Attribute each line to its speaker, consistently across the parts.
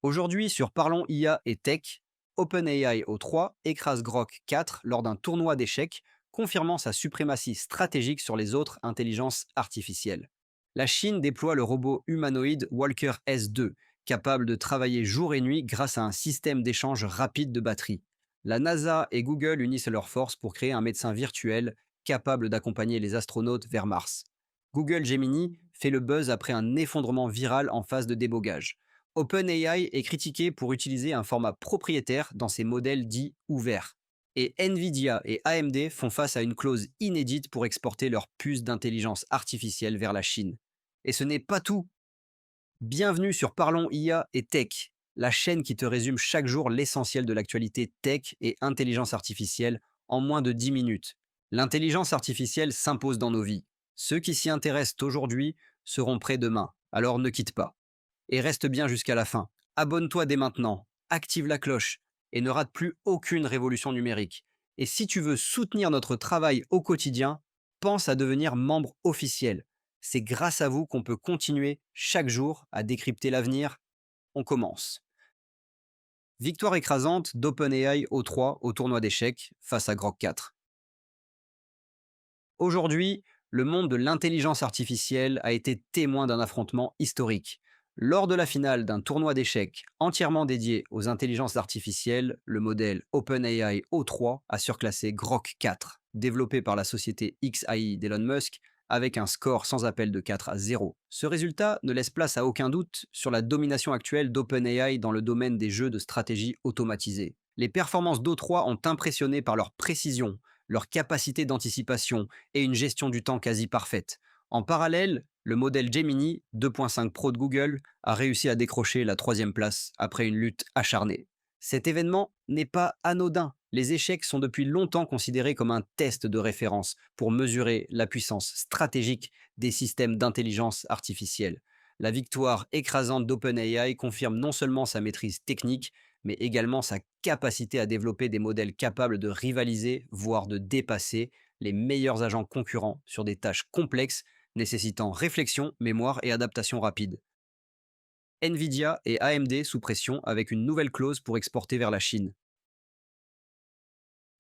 Speaker 1: Aujourd'hui, sur Parlons IA et Tech, OpenAI O3 écrase Grok 4 lors d'un tournoi d'échecs, confirmant sa suprématie stratégique sur les autres intelligences artificielles. La Chine déploie le robot humanoïde Walker S2, capable de travailler jour et nuit grâce à un système d'échange rapide de batterie. La NASA et Google unissent leurs forces pour créer un médecin virtuel capable d'accompagner les astronautes vers Mars. Google Gemini fait le buzz après un effondrement viral en phase de débogage. OpenAI est critiqué pour utiliser un format propriétaire dans ses modèles dits ouverts. Et Nvidia et AMD font face à une clause inédite pour exporter leurs puces d'intelligence artificielle vers la Chine. Et ce n'est pas tout. Bienvenue sur Parlons IA et Tech, la chaîne qui te résume chaque jour l'essentiel de l'actualité tech et intelligence artificielle en moins de 10 minutes. L'intelligence artificielle s'impose dans nos vies. Ceux qui s'y intéressent aujourd'hui seront prêts demain, alors ne quitte pas et reste bien jusqu'à la fin. Abonne-toi dès maintenant, active la cloche et ne rate plus aucune révolution numérique. Et si tu veux soutenir notre travail au quotidien, pense à devenir membre officiel. C'est grâce à vous qu'on peut continuer chaque jour à décrypter l'avenir. On commence. Victoire écrasante d'OpenAI O3 au tournoi d'échecs face à Grok 4. Aujourd'hui, le monde de l'intelligence artificielle a été témoin d'un affrontement historique. Lors de la finale d'un tournoi d'échecs entièrement dédié aux intelligences artificielles, le modèle OpenAI O3 a surclassé Grok 4, développé par la société XAI d'Elon Musk, avec un score sans appel de 4-0. Ce résultat ne laisse place à aucun doute sur la domination actuelle d'OpenAI dans le domaine des jeux de stratégie automatisés. Les performances d'O3 ont impressionné par leur précision, leur capacité d'anticipation et une gestion du temps quasi parfaite. En parallèle, le modèle Gemini 2.5 Pro de Google a réussi à décrocher la troisième place après une lutte acharnée. Cet événement n'est pas anodin. Les échecs sont depuis longtemps considérés comme un test de référence pour mesurer la puissance stratégique des systèmes d'intelligence artificielle. La victoire écrasante d'OpenAI confirme non seulement sa maîtrise technique, mais également sa capacité à développer des modèles capables de rivaliser, voire de dépasser les meilleurs agents concurrents sur des tâches complexes nécessitant réflexion, mémoire et adaptation rapide. Nvidia et AMD sous pression avec une nouvelle clause pour exporter vers la Chine.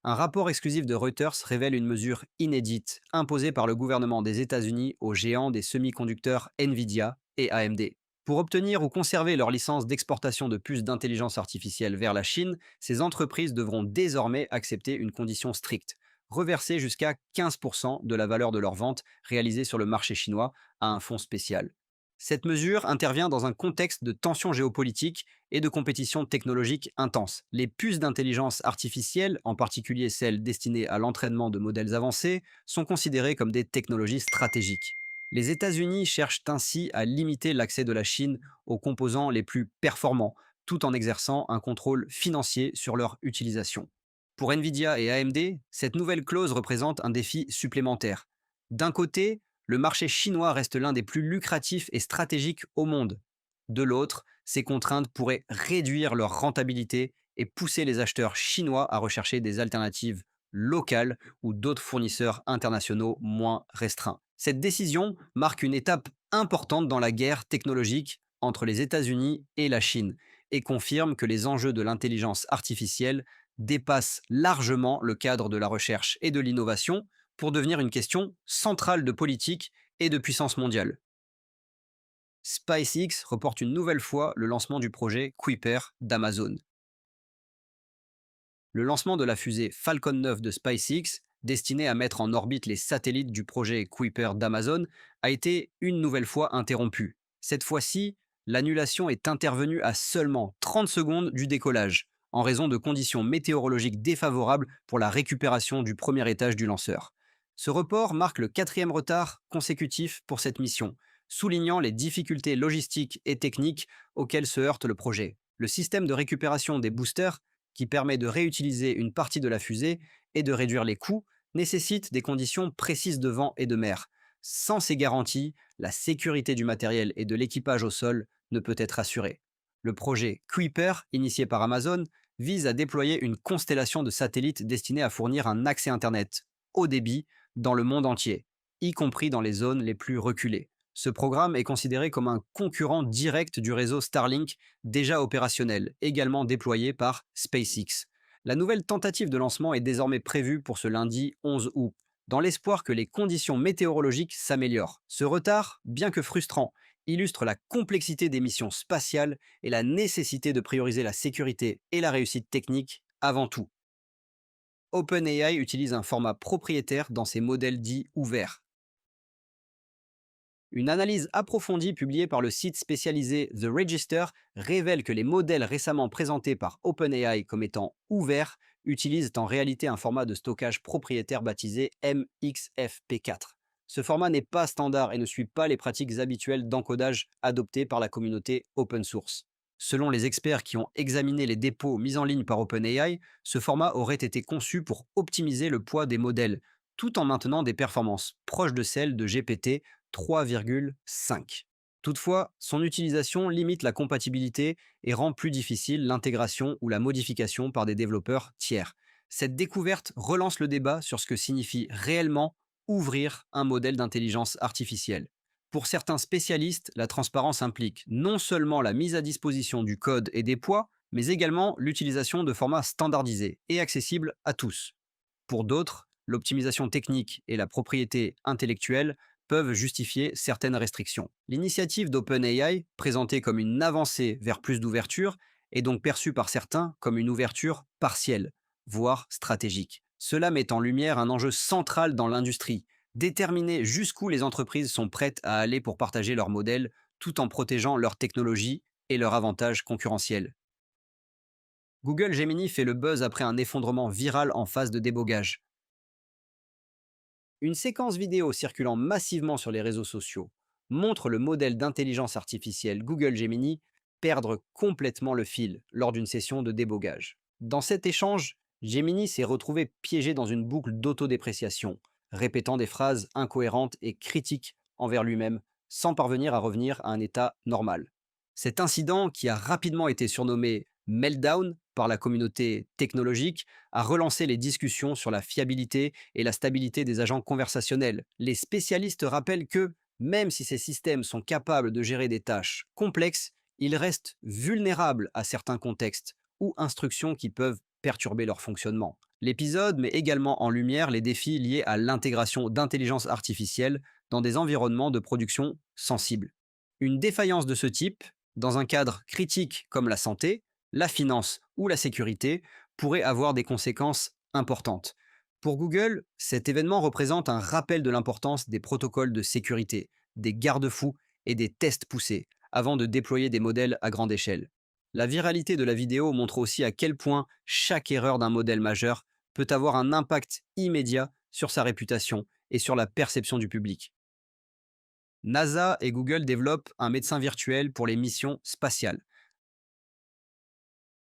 Speaker 1: Un rapport exclusif de Reuters révèle une mesure inédite imposée par le gouvernement des États-Unis aux géants des semi-conducteurs Nvidia et AMD. Pour obtenir ou conserver leur licence d'exportation de puces d'intelligence artificielle vers la Chine, ces entreprises devront désormais accepter une condition stricte, reverser jusqu'à 15% de la valeur de leurs ventes réalisées sur le marché chinois à un fonds spécial. Cette mesure intervient dans un contexte de tensions géopolitiques et de compétition technologique intense. Les puces d'intelligence artificielle, en particulier celles destinées à l'entraînement de modèles avancés, sont considérées comme des technologies stratégiques. Les États-Unis cherchent ainsi à limiter l'accès de la Chine aux composants les plus performants, tout en exerçant un contrôle financier sur leur utilisation. Pour Nvidia et AMD, cette nouvelle clause représente un défi supplémentaire. D'un côté, le marché chinois reste l'un des plus lucratifs et stratégiques au monde. De l'autre, ces contraintes pourraient réduire leur rentabilité et pousser les acheteurs chinois à rechercher des alternatives locales ou d'autres fournisseurs internationaux moins restreints. Cette décision marque une étape importante dans la guerre technologique entre les États-Unis et la Chine et confirme que les enjeux de l'intelligence artificielle dépassent largement le cadre de la recherche et de l'innovation pour devenir une question centrale de politique et de puissance mondiale. SpaceX reporte une nouvelle fois le lancement du projet Kuiper d'Amazon. Le lancement de la fusée Falcon 9 de SpaceX, destinée à mettre en orbite les satellites du projet Kuiper d'Amazon, a été une nouvelle fois interrompu. Cette fois-ci, l'annulation est intervenue à seulement 30 secondes du décollage, en raison de conditions météorologiques défavorables pour la récupération du premier étage du lanceur. Ce report marque le quatrième retard consécutif pour cette mission, soulignant les difficultés logistiques et techniques auxquelles se heurte le projet. Le système de récupération des boosters, qui permet de réutiliser une partie de la fusée et de réduire les coûts, nécessite des conditions précises de vent et de mer. Sans ces garanties, la sécurité du matériel et de l'équipage au sol ne peut être assurée. Le projet Kuiper, initié par Amazon, vise à déployer une constellation de satellites destinés à fournir un accès Internet haut débit dans le monde entier, y compris dans les zones les plus reculées. Ce programme est considéré comme un concurrent direct du réseau Starlink déjà opérationnel, également déployé par SpaceX. La nouvelle tentative de lancement est désormais prévue pour ce lundi 11 août, dans l'espoir que les conditions météorologiques s'améliorent. Ce retard, bien que frustrant, illustre la complexité des missions spatiales et la nécessité de prioriser la sécurité et la réussite technique avant tout. OpenAI utilise un format propriétaire dans ses modèles dits ouverts. Une analyse approfondie publiée par le site spécialisé The Register révèle que les modèles récemment présentés par OpenAI comme étant ouverts utilisent en réalité un format de stockage propriétaire baptisé MXFP4. Ce format n'est pas standard et ne suit pas les pratiques habituelles d'encodage adoptées par la communauté open source. Selon les experts qui ont examiné les dépôts mis en ligne par OpenAI, ce format aurait été conçu pour optimiser le poids des modèles, tout en maintenant des performances proches de celles de GPT 3,5. Toutefois, son utilisation limite la compatibilité et rend plus difficile l'intégration ou la modification par des développeurs tiers. Cette découverte relance le débat sur ce que signifie réellement ouvrir un modèle d'intelligence artificielle. Pour certains spécialistes, la transparence implique non seulement la mise à disposition du code et des poids, mais également l'utilisation de formats standardisés et accessibles à tous. Pour d'autres, l'optimisation technique et la propriété intellectuelle peuvent justifier certaines restrictions. L'initiative d'OpenAI, présentée comme une avancée vers plus d'ouverture, est donc perçue par certains comme une ouverture partielle, voire stratégique. Cela met en lumière un enjeu central dans l'industrie, déterminer jusqu'où les entreprises sont prêtes à aller pour partager leurs modèles tout en protégeant leur technologie et leurs avantages concurrentiels. Google Gemini fait le buzz après un effondrement viral en phase de débogage. Une séquence vidéo circulant massivement sur les réseaux sociaux montre le modèle d'intelligence artificielle Google Gemini perdre complètement le fil lors d'une session de débogage. Dans cet échange, Gemini s'est retrouvé piégé dans une boucle d'autodépréciation, répétant des phrases incohérentes et critiques envers lui-même, sans parvenir à revenir à un état normal. Cet incident, qui a rapidement été surnommé Meltdown par la communauté technologique, a relancé les discussions sur la fiabilité et la stabilité des agents conversationnels. Les spécialistes rappellent que, même si ces systèmes sont capables de gérer des tâches complexes, ils restent vulnérables à certains contextes ou instructions qui peuvent perturber leur fonctionnement. L'épisode met également en lumière les défis liés à l'intégration d'intelligence artificielle dans des environnements de production sensibles. Une défaillance de ce type, dans un cadre critique comme la santé, la finance ou la sécurité, pourrait avoir des conséquences importantes. Pour Google, cet événement représente un rappel de l'importance des protocoles de sécurité, des garde-fous et des tests poussés, avant de déployer des modèles à grande échelle. La viralité de la vidéo montre aussi à quel point chaque erreur d'un modèle majeur peut avoir un impact immédiat sur sa réputation et sur la perception du public. NASA et Google développent un médecin virtuel pour les missions spatiales.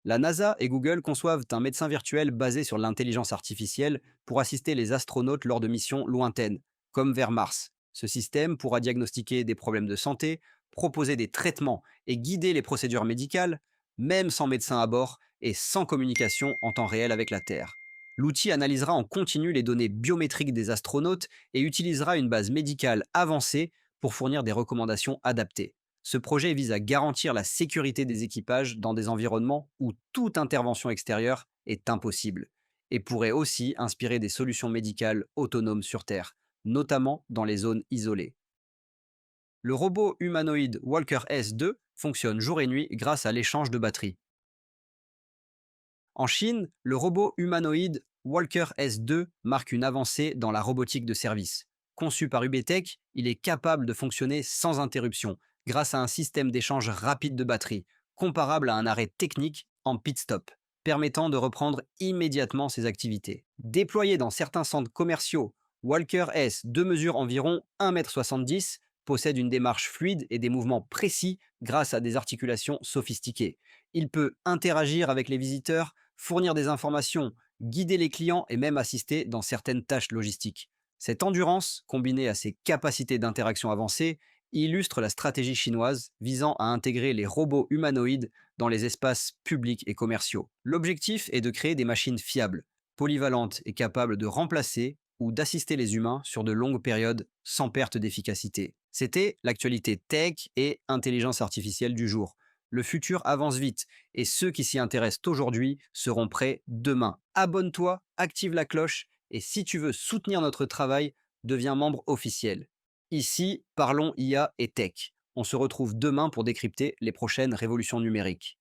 Speaker 1: La NASA et Google conçoivent un médecin virtuel basé sur l'intelligence artificielle pour assister les astronautes lors de missions lointaines, comme vers Mars. Ce système pourra diagnostiquer des problèmes de santé, proposer des traitements et guider les procédures médicales, même sans médecin à bord et sans communication en temps réel avec la Terre. L'outil analysera en continu les données biométriques des astronautes et utilisera une base médicale avancée pour fournir des recommandations adaptées. Ce projet vise à garantir la sécurité des équipages dans des environnements où toute intervention extérieure est impossible et pourrait aussi inspirer des solutions médicales autonomes sur Terre, notamment dans les zones isolées. Le robot humanoïde Walker S2 fonctionne jour et nuit grâce à l'échange de batteries. En Chine, le robot humanoïde Walker S2 marque une avancée dans la robotique de service. Conçu par UBTech, il est capable de fonctionner sans interruption grâce à un système d'échange rapide de batterie, comparable à un arrêt technique en pit stop, permettant de reprendre immédiatement ses activités. Déployé dans certains centres commerciaux, Walker S2 mesure environ 1,70 m, possède une démarche fluide et des mouvements précis grâce à des articulations sophistiquées. Il peut interagir avec les visiteurs, fournir des informations, guider les clients et même assister dans certaines tâches logistiques. Cette endurance, combinée à ses capacités d'interaction avancées, illustre la stratégie chinoise visant à intégrer les robots humanoïdes dans les espaces publics et commerciaux. L'objectif est de créer des machines fiables, polyvalentes et capables de remplacer ou d'assister les humains sur de longues périodes sans perte d'efficacité. C'était l'actualité tech et intelligence artificielle du jour. Le futur avance vite et ceux qui s'y intéressent aujourd'hui seront prêts demain. Abonne-toi, active la cloche et si tu veux soutenir notre travail, deviens membre officiel. Ici, parlons IA et tech. On se retrouve demain pour décrypter les prochaines révolutions numériques.